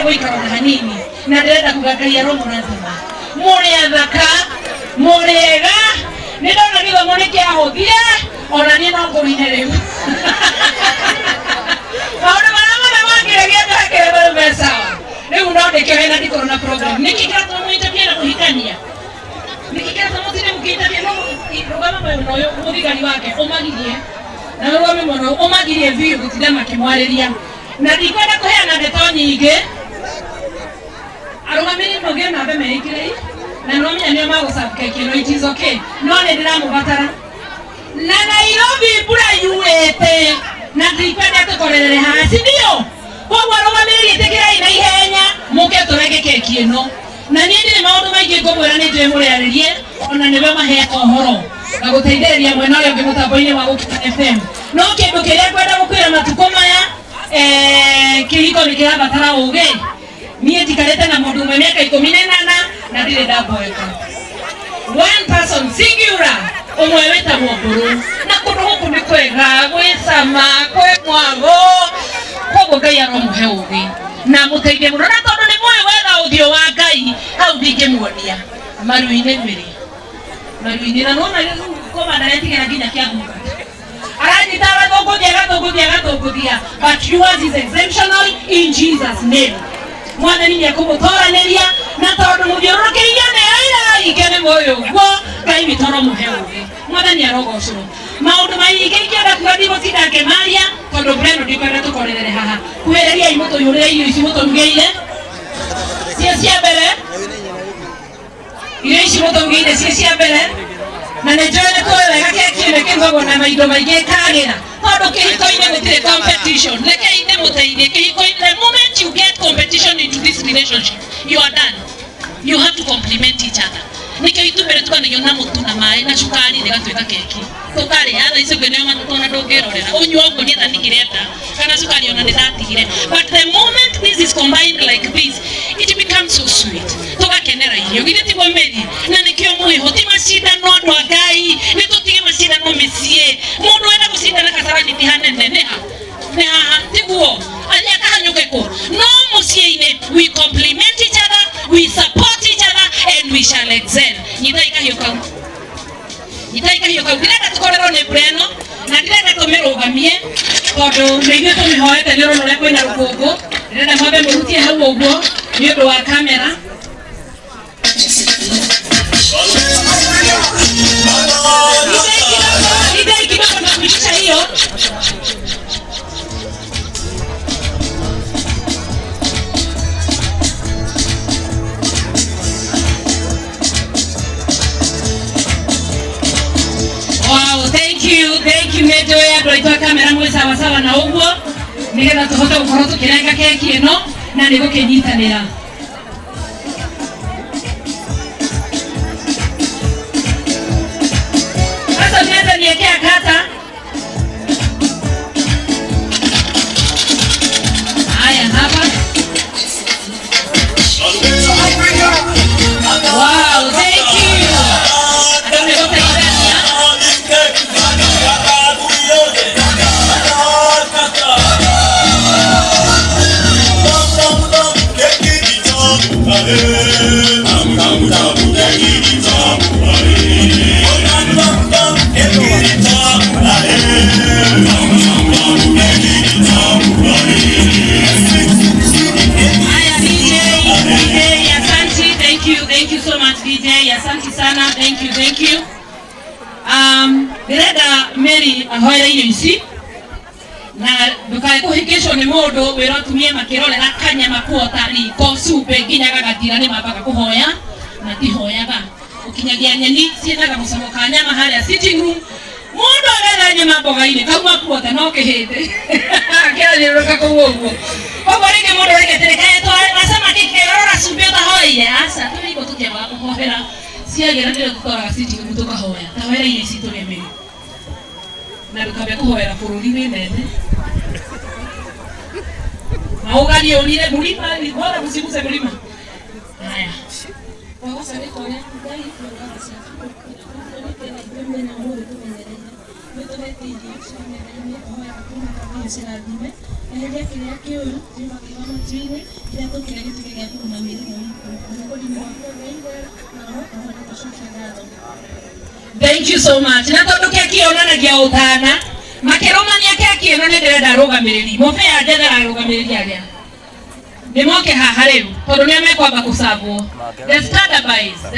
guikara na hanini na ndirenda kugakaria roho muratema muri athaka muriega ni ndona githomo ni kiahuthie ona ni no ngurine riu maundu maria mangiragia ndakere mbeca riu no ndikire na ndikoro na program nikikira tumuite pia na kuhikania nikikira tumuite mukita pia no program mayo noyo muthigari wake umagirie na rwame mono umagirie view gutida makimwariria na ndikwenda kuheana ndeto nyingi arũgamĩrĩri moge na mbe mekire na no menya nĩo magũcabũka kĩno it is okay no nĩ ndĩramũbatara na Nairobi mbura yurĩte na ndikwenda tũkorerere haha si ndio koguo arũgamĩrĩri ĩtĩkĩrai na ihenya mũke tũrenge keki ĩno na niĩ ndirĩ maũndũ maingĩ ngũmwĩra nĩ njũĩ mũrĩarĩrie ona nĩwe maheaka ũhoro na gũteithĩrĩria mwena ũrĩa ũngĩ mũtambo-inĩ wa Gũkena FM no kĩndũ kĩrĩa ngwenda gũkwĩra matukũ maya kĩhiko nĩ kĩrabatara ũgĩ niĩ njikarĩte na mũndũ ũmwe mĩaka 18 na ndirĩ ndamboeka one person singular ũmwe wĩtagwo Mbũrũ na kũndũ gũkũ nĩ kwega gwĩcama kwĩ mwago koguo Ngai aromũhe ũgĩ na mũteithie mũno na tondũ nĩ mũĩ wega ũthiũ wa Ngai hau ndingĩmuonia maru-inĩ mĩrĩ maru-inĩ na nona komanda nĩatigĩra nginya kĩambunga aranyita agatũngũthia but yours is exemptional in Jesus name mwathani nĩekũmũtoranĩria na tondũ mũthiũrũrũkĩirie nĩ aira ikene moyo guo Ngai witũ aromũhe ũgĩ mwathani arogocwo maũndũ maingĩ ingĩenda kuga ndigũtinda ngĩmaria tondũ mbura ĩno ndikwenda tũkorerere haha kuhĩrĩriai mũtũihũrĩre irio ici mũtũrugĩire cie cia mbere irio ici mũtũrugĩire cie cia mbere na nĩ njũĩ nĩ tũĩ wega keki ĩno ĩkĩrugagwo na maindo maingĩ ĩkagĩra tondũ kĩhiko-inĩ gũtirĩ competition rekei ndĩmũteithie kĩhiko-inĩ the moment you get competition into this relationship you are done you have to complement each other nikio itumbere tukanagio na mũtu na maĩ na cukari rĩgatuĩka keki tũkarĩa tha icio kwĩneo matũtona ndũngĩrorera ũnyua ũguo niĩ ta ndigirenda kana cukari ona nĩndatigire but the moment this is combined like this it becomes so sweet tũgakenera irio githĩ tiguo Mary na nĩkĩo mwĩho ti macindano andũ a Ngai nĩ tũtige macindano mĩciĩ mũndũ wenda gũcindana Kasarani ti hanene nĩ haha tiguo akahanyũke kũ no mũciĩ-inĩ we complement each other we support each other and we shall excel nyithai kahiũ kau ndirenda tũkorerwo nĩ mbura ĩno na ndirenda tũmĩrũgamie tondũ nĩ ithuĩ tũmĩhoete nĩ ũrona ũrĩa kwĩna rũkũngũ ndirenda mwambe mũrutie hau ũguo nĩ ũndũ wa kamera idai kidogo na kuisha hiyo nĩnjũĩ andũ aitũ a kamera mwĩ sawasawa na ũguo nĩgetha tũhote gũkorwo tũkĩrenga keki ĩno na nĩ gũkĩnyitanĩra sasa nianze niekea kata haya hapa wow thank you Thank you so much DJ, asante sana, thank you. Ndirenda Mary ahoere irio ici na ndukae kuhikishwo nĩ mũndũ wĩra atumie makĩrorera kanyama kuota riko cumbĩ nginya gagatira nĩ mambaga kũhoya na tihoyaga ũkinyagia nyeni ciĩnaga mũcamo ka nyama harĩa sitting room mũndũ agetha nyama mboga-inĩ kauma kuota no kĩhĩndĩ akĩathiũrũrũka kũu ũguo koguo rĩngĩ mũndũ rĩgĩtĩrĩkae twasema kĩkĩrora cumbĩ ũtahoire aca tũrĩko tũkĩaga kũhoera ciagĩra nĩrĩo tũtwaraga sitting room tũkahoya tahoera irio ici tũrĩmĩrĩ na ndũkambe kũhoera bũrũri wĩnene maũgani ũrire mũrima bora msiguse mlima haya wagosa riko ya Ngai kwa Eje kile kiuru sima kama chini ile to kile kitu kile kuna mimi niko ni mwanzo wengi na thank you so much. Na tondu kiona na gia utana makiromania kiona ne ndira ndarugamiriri mofe ya ndira ndarugamiriri aria ndimoke haha riu tondu ni amekwamba kusabwo the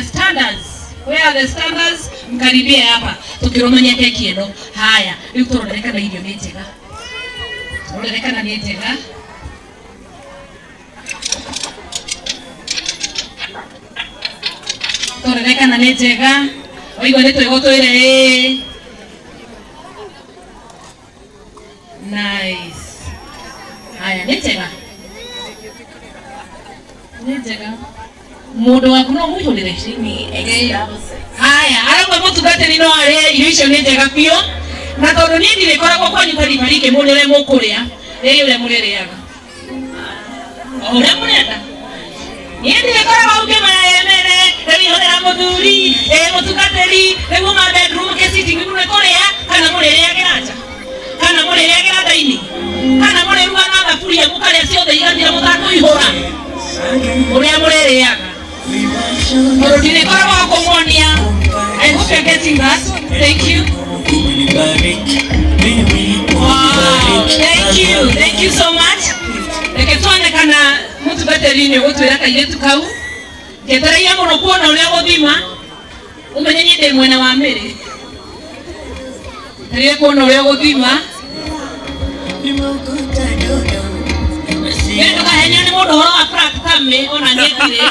standards where are the standards mkaribia hapa tukiromania kieno haya riu turonekana irio ni njega turonekana ni njega turonekana ni njega oigo ni twigotwire nice haya ni njega mundu waku no muihurire chini haya arauga mutungatiri no aria irio icio ni njega biũ na tondu ni ndirikoragwo kwanyu karibarike munire mukuria ri uria muririaga uria murenda ni ndirikoragwo ukimayemere rihorera muthuri mutungatiri niguo ma bedroom ke sitting room kuria kana muririagira nja kana muririagira ndaini kana muriruga na thaburia mukaria ciothe igathira mutakuihura uria muririaga tondu ndirikoragwo kumuonia. I hope you're getting that. Thank you. Wow, thank you so much. Reke tuonekana mutungatiri-ini gutwira kairetu kau ngetaraia muno kuona uria guthima umenye ni ndi mwena wa miri ngetereire kuona uria guthima ndio kahenya ni mundu horo wa practice ona ni thire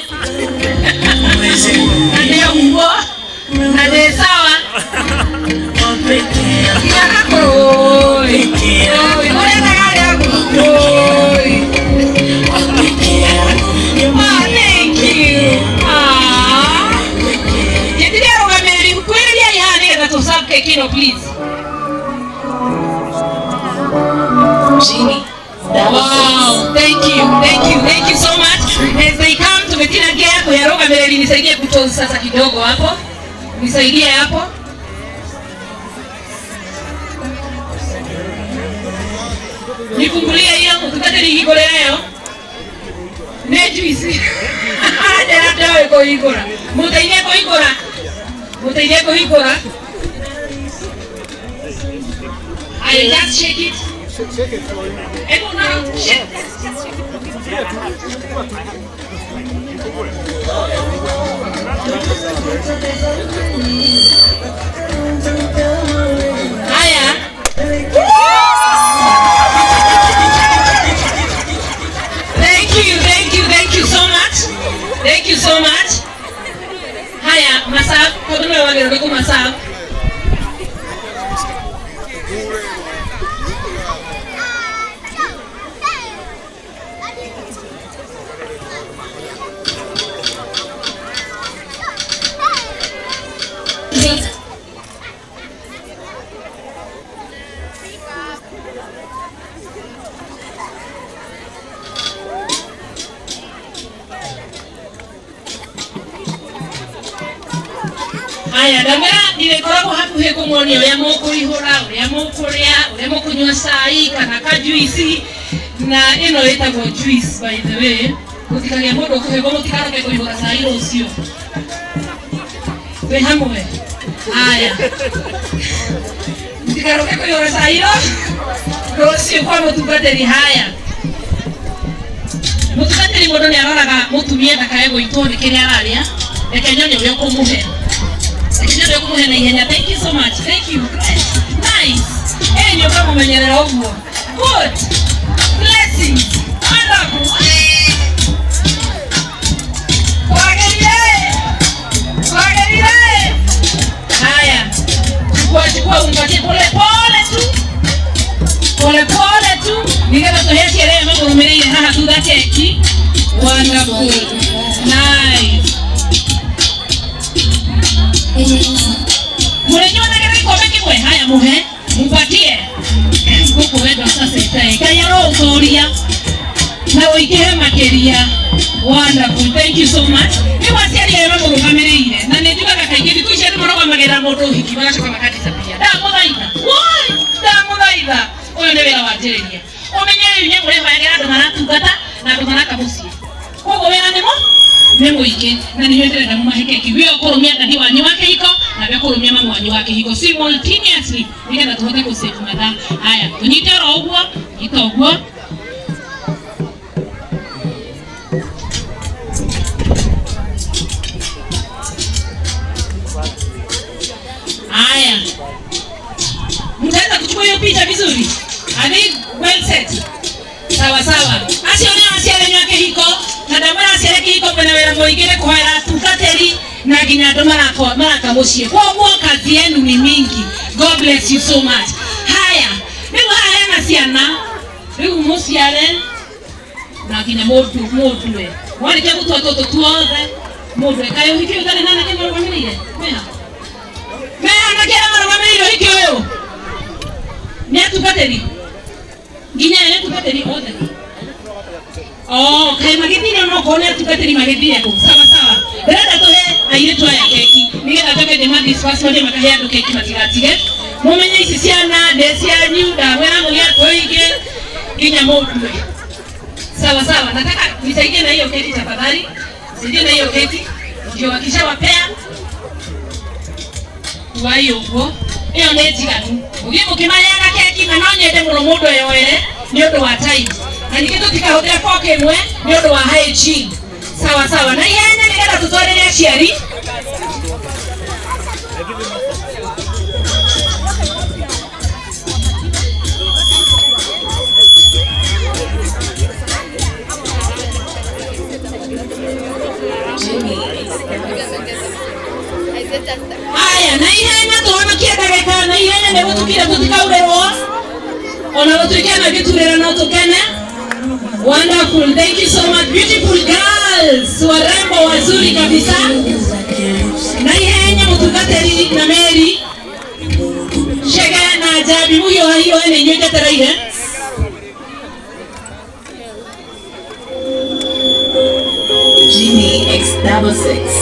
na ndio huo na ndio sawa Kino, please. Genie. Wow, thank you so much. As they come to Metina Gear, kuyaroga mbele nisaidie kutoza sasa kidogo hapo. Nisaidie hapo. Nifungulie hiyo, tukate hiko leo. Ne juice. Ndio ndio iko hikora. Mutaidie ko hikora. Mutaidie ko hikora. I just shake it. Shake it for you. No, shake. Haya. Thank you so much. Haya, masafu. Kodome wale ndio masafu. Haya, ndamera ndirekoragwo hakuhe kumuonia uria mukuihura uria mukuria uria mukunywa cai kana kajuici na ino itagwo juice by the way gutikagia mundu kuhego mutikaroke kuihura cai rucio we hamwe. Haya, mutikaroke kuihura cai rucio kwa mutungatiri. Haya, mutungatiri mundu ni aroraga mutumia ndakae guitwo ni kiria araria reke nyonye uria kumuhe. Thank you so much. Thank you. Nice. Hey, you're coming when you're over. Good. Blessings. Wonderful. Haya. Chukua ungaje pole tu. Ningependa tuheti ile mambo umeelewa hana tu that keki. Wonderful. Nice. Murenyona kile kikombe kimwe. Haya muhe mupatie kuku wetu sasa itae kayaro ukoria na uikihe makeria. Wonderful, thank you so much. Ni wasiali ya mambo rugamirire na nejuga kakaigiri tuishe ndimo kwa magera moto hiki bagasha kwa makati sapia da mudhaitha oyo ndio wera wateria omenye yunye muremba yagera ndo maratungata na ndo marakamusie kogo wena nemo ike na niyoendelea mu maheke kibyo kurumia ndani wanyu wake iko na byo kurumia mama wanyu wake iko simultaneously nigenda tuhote ku save madam. Haya tunyite roguo itoguo haya mtaweza kuchukua hiyo picha vizuri. Ani well set sawa sawa asione yake hiko na damara asieleke hiko pena wera moigere kuhara tukateri na ginyado maraka moshie kwa kazi yenu ni mingi. God bless you so much. Haya nigo haya na siana nigo mosiare na ginya modwe wale kia mtu watoto tuoze modwe kayo hiki utale nana kema rwamile mea kera rwamile hiki wewe ni tukateri ginya tukateri oze. Oh, kai magedini no kone tukateri magedini ko sawa sawa. Dada to he aire to ya keki. Nigenda toke de madi space mode makahia to keki matigatige. Mumenye isisiana desia nyuda wera ngoya toige ginya modu. Sawa sawa. Nataka nisaidie na hiyo keki tafadhali. Nisaidie na hiyo keki. Ndio wakisha wapea. Wa hiyo go. Hiyo netiga tu. Ugimu kimanya keki na nonyede muromodo yoere. Nyodo wa time. Na nikitu tikahotera poke mwe nyodo wa hygiene. Sawa sawa. Na yenya nigenda tutorere aciari. Aya na yenya tuona kiedageka na yenya nebo tukira tutikaurero. Ona tukiana kiturera na tukene. Wonderful, thank you so much. Beautiful girls, warembo wazuri kabisa. Na yenya mutukateri na Mary. Shega na jabi muyo hiyo ene nyoja taraire. Genie X66.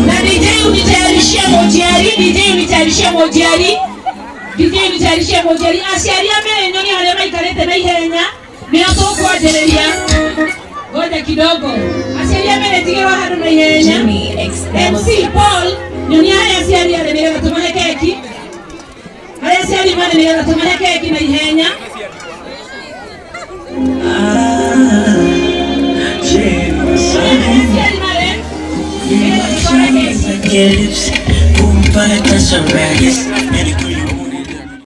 Na DJ unitayarishia mojiari asiaria mbele nyoni halema ikalete na ihenya ninapo kuajereria ngoja kidogo asiaria mbele tigero hado na ihenya MC Paul nyoni haya asiaria nile tumahe keki haya asiaria mbele nile tumahe keki na ihenya Get lips, boom, but that's a ragged.